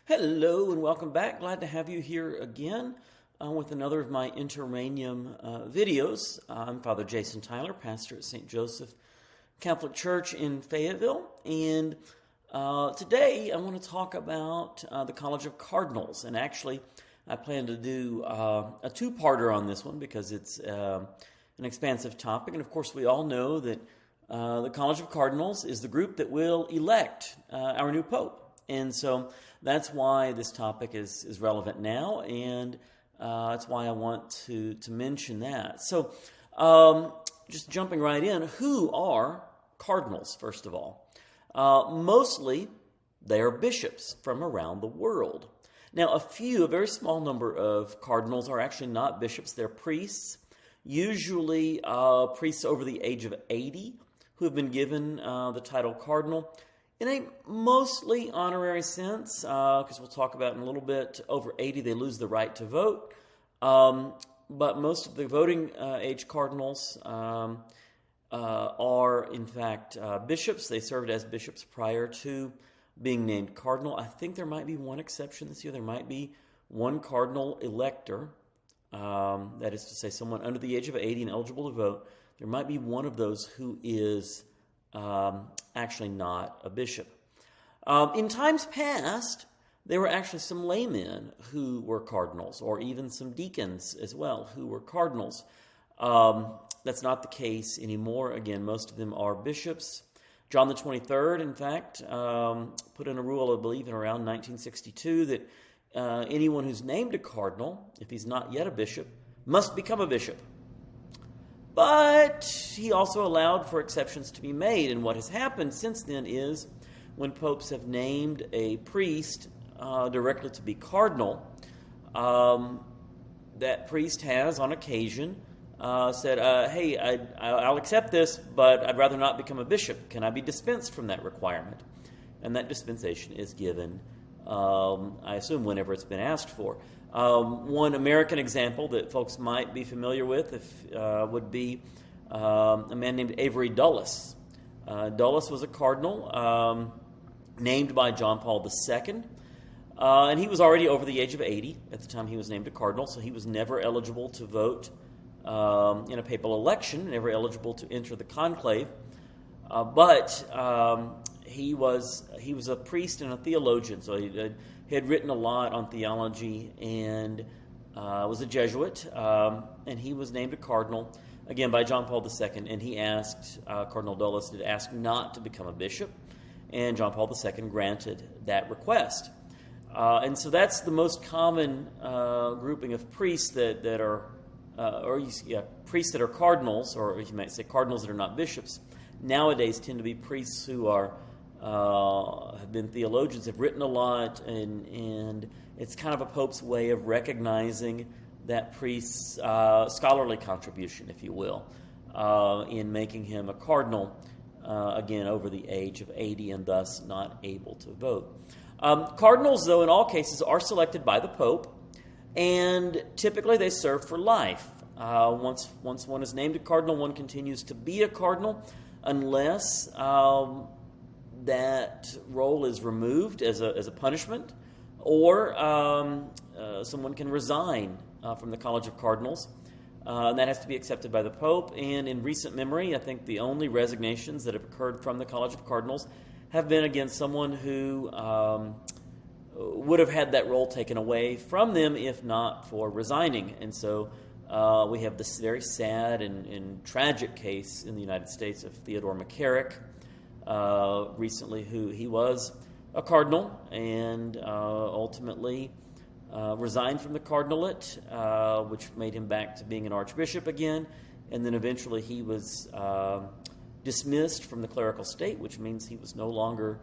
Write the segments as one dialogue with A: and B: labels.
A: Hello and welcome back. Glad to have you here again with another of my Interregnum videos. I'm Father Jason Tyler, pastor at St. Joseph Catholic Church in Fayetteville. And today I want to talk about the College of Cardinals. And actually, I plan to do a two-parter on this one because it's an expansive topic. And of course, we all know that the College of Cardinals is the group that will elect our new Pope. And so that's why this topic is relevant now, and that's why I want to mention that. So just jumping right in, who are cardinals, first of all? Mostly, they are bishops from around the world. Now, a very small number of cardinals are actually not bishops. They're priests, usually priests over the age of 80 who have been given the title cardinal. In a mostly honorary sense, because we'll talk about in a little bit, over 80 they lose the right to vote. But most of the voting age cardinals are in fact bishops. They served as bishops prior to being named cardinal. I think there might be one exception this year. There might be one cardinal elector, that is to say someone under the age of 80 and eligible to vote. There might be one of those who is actually not a bishop. In times past, there were actually some laymen who were cardinals, or even some deacons as well who were cardinals. That's not the case anymore. Again, most of them are bishops. John the 23rd, in fact, put in a rule, I believe, in around 1962 that anyone who's named a cardinal, if he's not yet a bishop, must become a bishop. But he also allowed for exceptions to be made, and what has happened since then is when popes have named a priest directly to be cardinal, that priest has, on occasion, said, hey, I'll accept this, but I'd rather not become a bishop. Can I be dispensed from that requirement? And that dispensation is given, I assume, whenever it's been asked for. One American example that folks might be familiar with would be a man named Avery Dulles. Dulles was a cardinal named by John Paul II, and he was already over the age of 80 at the time he was named a cardinal, so he was never eligible to vote in a papal election, never eligible to enter the conclave, but he was a priest and a theologian, so he had written a lot on theology and was a Jesuit, and he was named a cardinal, again, by John Paul II, and he asked, Cardinal Dulles did ask not to become a bishop, and John Paul II granted that request. And so that's the most common grouping of priests that are, priests that are cardinals, or you might say cardinals that are not bishops, nowadays tend to be priests who are have been theologians, have written a lot, and it's kind of a pope's way of recognizing that priest's scholarly contribution, if you will, in making him a cardinal, again, over the age of 80 and thus not able to vote. Cardinals, though, in all cases, are selected by the pope, and typically they serve for life. Once one is named a cardinal, one continues to be a cardinal unless that role is removed as a punishment, or someone can resign from the College of Cardinals. And that has to be accepted by the Pope. And in recent memory, I think the only resignations that have occurred from the College of Cardinals have been against someone who would have had that role taken away from them if not for resigning. And so we have this very sad and tragic case in the United States of Theodore McCarrick, recently, who he was a cardinal and ultimately resigned from the cardinalate, which made him back to being an archbishop again, and then eventually he was dismissed from the clerical state, which means he was no longer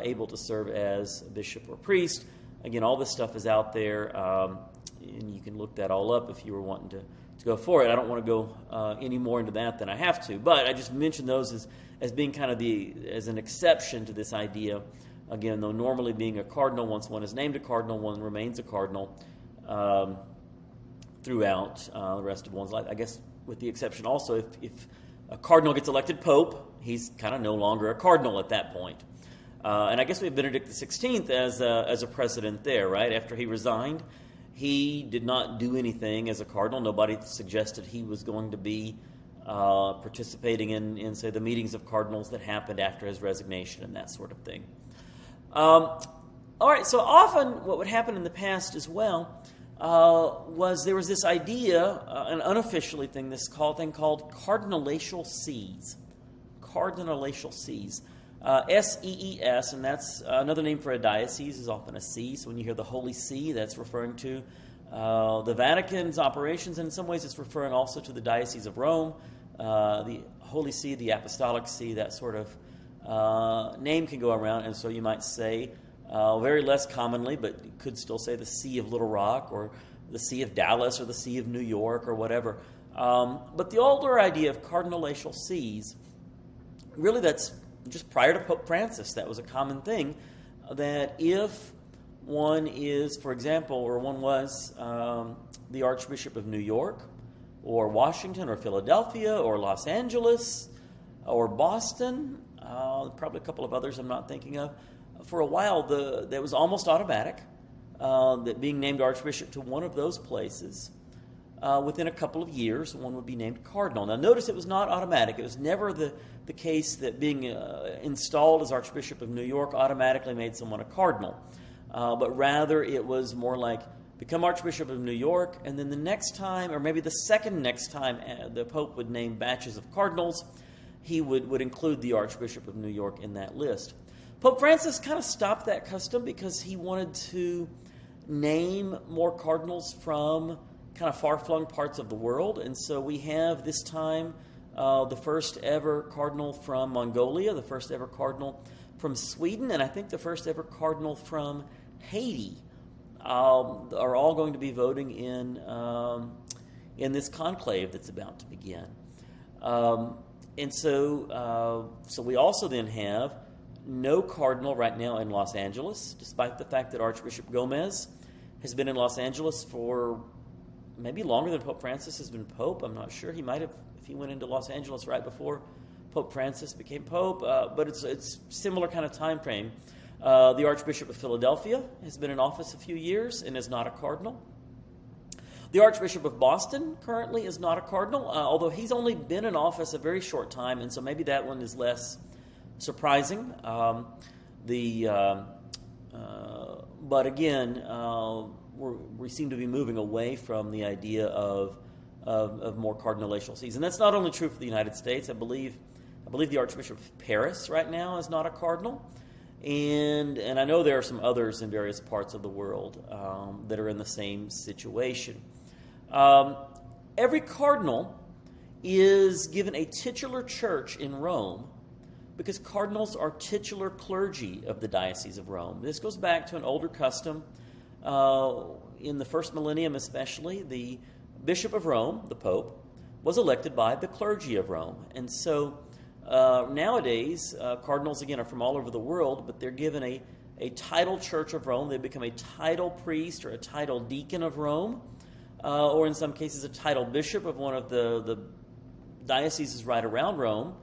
A: able to serve as a bishop or priest. Again, all this stuff is out there, and you can look that all up if you were wanting to go for it. I don't want to go any more into that than I have to, but I just mentioned those as being kind of as an exception to this idea. Again, though normally being a cardinal, once one is named a cardinal, one remains a cardinal throughout the rest of one's life. I guess with the exception also, if a cardinal gets elected pope, he's kind of no longer a cardinal at that point. And I guess we have Benedict XVI as a president there, right? After he resigned, he did not do anything as a cardinal. Nobody suggested he was going to be participating in, say, the meetings of cardinals that happened after his resignation and that sort of thing. All right, so often what would happen in the past as well was there was this idea, an unofficially thing, this thing called cardinalatial sees. Cardinalatial sees. SEES, and that's another name for a diocese, is often a see. So when you hear the Holy See, that's referring to the Vatican's operations, and in some ways it's referring also to the Diocese of Rome, the Holy See, the Apostolic See, that sort of name can go around, and so you might say, very less commonly, but you could still say the See of Little Rock, or the See of Dallas, or the See of New York, or whatever. But the older idea of cardinalatial sees, really that's just prior to Pope Francis. That was a common thing, that if one is, for example, or one was the Archbishop of New York, or Washington, or Philadelphia, or Los Angeles, or Boston, probably a couple of others I'm not thinking of, for a while that was almost automatic, that being named Archbishop to one of those places, within a couple of years, one would be named Cardinal. Now notice it was not automatic. It was never the case that being installed as Archbishop of New York automatically made someone a Cardinal. But rather it was more like become Archbishop of New York, and then the next time, or maybe the second next time the Pope would name batches of Cardinals, he would include the Archbishop of New York in that list. Pope Francis kind of stopped that custom because he wanted to name more Cardinals from kind of far-flung parts of the world, and so we have this time the first ever Cardinal from Mongolia, the first ever Cardinal from Sweden, and I think the first ever Cardinal from Haiti are all going to be voting in this conclave that's about to begin. And so we also then have no Cardinal right now in Los Angeles, despite the fact that Archbishop Gomez has been in Los Angeles for maybe longer than Pope Francis has been Pope. I'm not sure. He might have, if he went into Los Angeles right before Pope Francis became Pope, but it's similar kind of time frame. The Archbishop of Philadelphia has been in office a few years and is not a cardinal. The Archbishop of Boston currently is not a cardinal, although he's only been in office a very short time, and so maybe that one is less surprising. But again, we seem to be moving away from the idea of more cardinalatial sees. And that's not only true for the United States. I believe the Archbishop of Paris right now is not a cardinal. And I know there are some others in various parts of the world that are in the same situation. Every cardinal is given a titular church in Rome because cardinals are titular clergy of the Diocese of Rome. This goes back to an older custom. In the first millennium especially, the Bishop of Rome, the Pope, was elected by the clergy of Rome. And so nowadays, cardinals, again, are from all over the world, but they're given a title church of Rome. They become a title priest or a title deacon of Rome, or in some cases a title bishop of one of the dioceses right around Rome.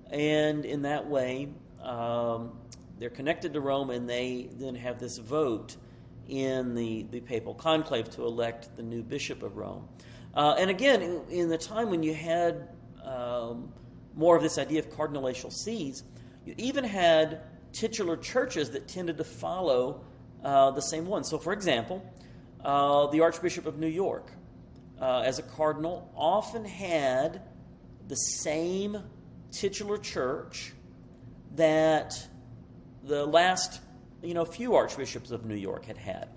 A: And in that way, they're connected to Rome, and they then have this vote in the papal conclave to elect the new bishop of Rome. And again, in the time when you had more of this idea of cardinalatial sees, you even had titular churches that tended to follow the same one. So, for example, the Archbishop of New York, as a cardinal, often had the same titular church that the last few archbishops of New York had.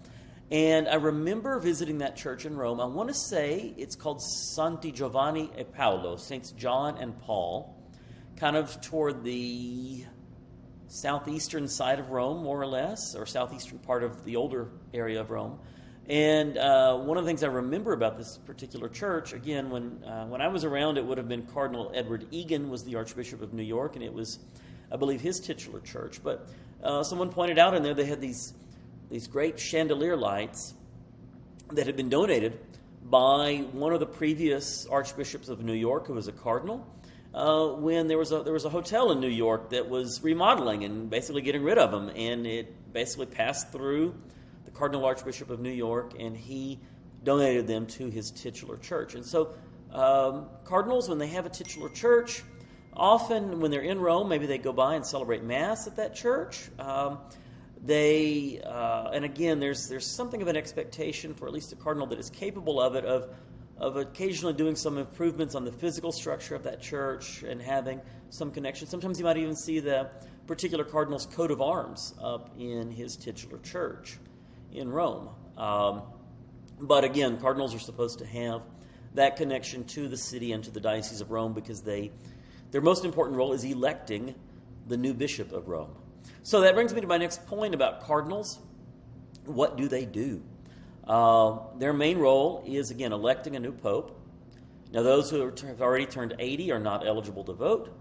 A: And I remember visiting that church in Rome. I want to say it's called Santi Giovanni e Paolo, Saints John and Paul, kind of toward the southeastern side of Rome, more or less, or southeastern part of the older area of Rome. And one of the things I remember about this particular church, again, when I was around, it would have been Cardinal Edward Egan was the Archbishop of New York, and it was, I believe, his titular church. But someone pointed out in there they had these great chandelier lights that had been donated by one of the previous archbishops of New York, who was a cardinal. when there was a hotel in New York that was remodeling and basically getting rid of them, and it basically passed through the Cardinal Archbishop of New York, and he donated them to his titular church. And so cardinals, when they have a titular church, often when they're in Rome, maybe they go by and celebrate Mass at that church. And again, there's something of an expectation for at least a cardinal that is capable of it, of occasionally doing some improvements on the physical structure of that church and having some connection. Sometimes you might even see the particular cardinal's coat of arms up in his titular church in Rome. But again, cardinals are supposed to have that connection to the city and to the Diocese of Rome because their most important role is electing the new bishop of Rome. So that brings me to my next point about cardinals. What do they do? Their main role is, again, electing a new pope. Now, those who have already turned 80 are not eligible to vote.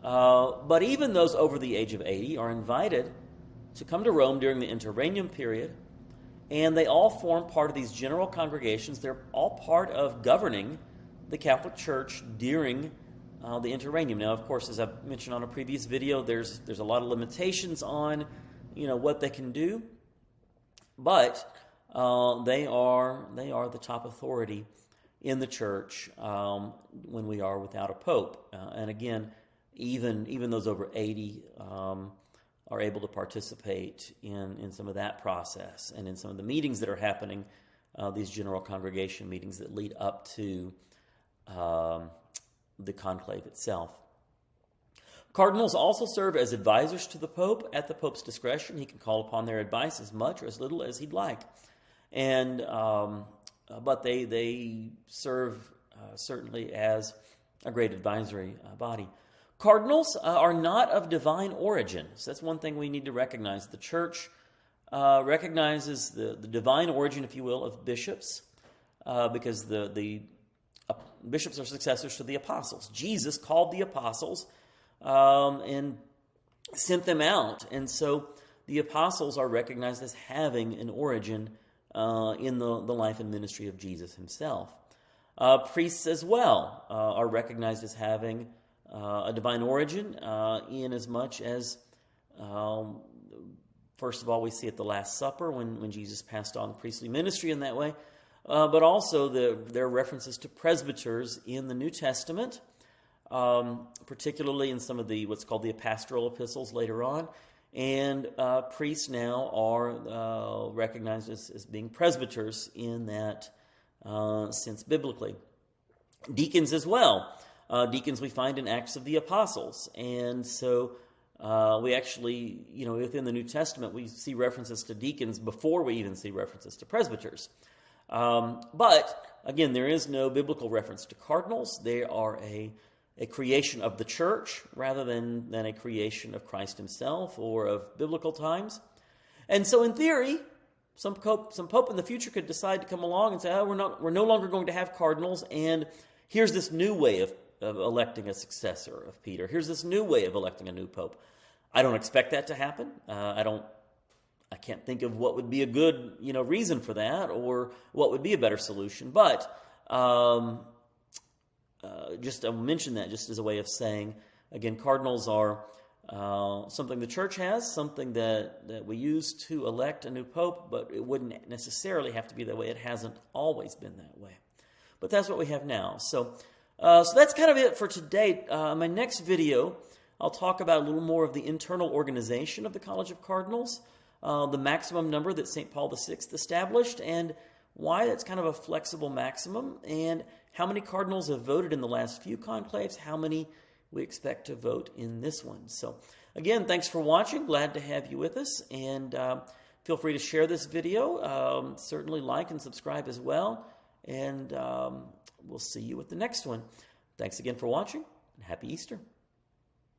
A: But even those over the age of 80 are invited to come to Rome during the Interregnum period. And they all form part of these general congregations. They're all part of governing the Catholic Church during the Interregnum. Now, of course, as I mentioned on a previous video, there's a lot of limitations on what they can do. But they are the top authority in the church when we are without a pope. And again, even those over 80 are able to participate in some of that process and in some of the meetings that are happening, these general congregation meetings that lead up to the conclave itself. Cardinals also serve as advisors to the Pope at the Pope's discretion. He can call upon their advice as much or as little as he'd like. And but they serve certainly as a great advisory body. Cardinals are not of divine origin. So that's one thing we need to recognize. The Church recognizes the divine origin, if you will, of bishops because the bishops are successors to the apostles. Jesus called the apostles and sent them out. And so the apostles are recognized as having an origin in the life and ministry of Jesus himself. Priests as well are recognized as having a divine origin in as much as, first of all, we see at the Last Supper when Jesus passed on the priestly ministry in that way, but also there are references to presbyters in the New Testament, particularly in some of what's called the pastoral epistles later on. And priests now are recognized as being presbyters in that sense biblically. Deacons as well. Deacons we find in Acts of the Apostles. And so we actually, within the New Testament, we see references to deacons before we even see references to presbyters. But, again, there is no biblical reference to cardinals. They are a creation of the church rather than a creation of Christ himself or of biblical times. And so in theory, some pope in the future could decide to come along and say, we're no longer going to have cardinals, and here's this new way of electing a successor of Peter. Here's this new way of electing a new pope. I don't expect that to happen. I can't think of what would be a good, reason for that or what would be a better solution. But I'll mention that just as a way of saying, again, cardinals are something the church has, something that we use to elect a new pope, but it wouldn't necessarily have to be that way. It hasn't always been that way. But that's what we have now. So that's kind of it for today. My next video, I'll talk about a little more of the internal organization of the College of Cardinals, the maximum number that St. Paul VI established, and why that's kind of a flexible maximum, and how many cardinals have voted in the last few conclaves, how many we expect to vote in this one. So again, thanks for watching. Glad to have you with us, and feel free to share this video. Certainly like and subscribe as well, and we'll see you with the next one. Thanks again for watching, and happy Easter.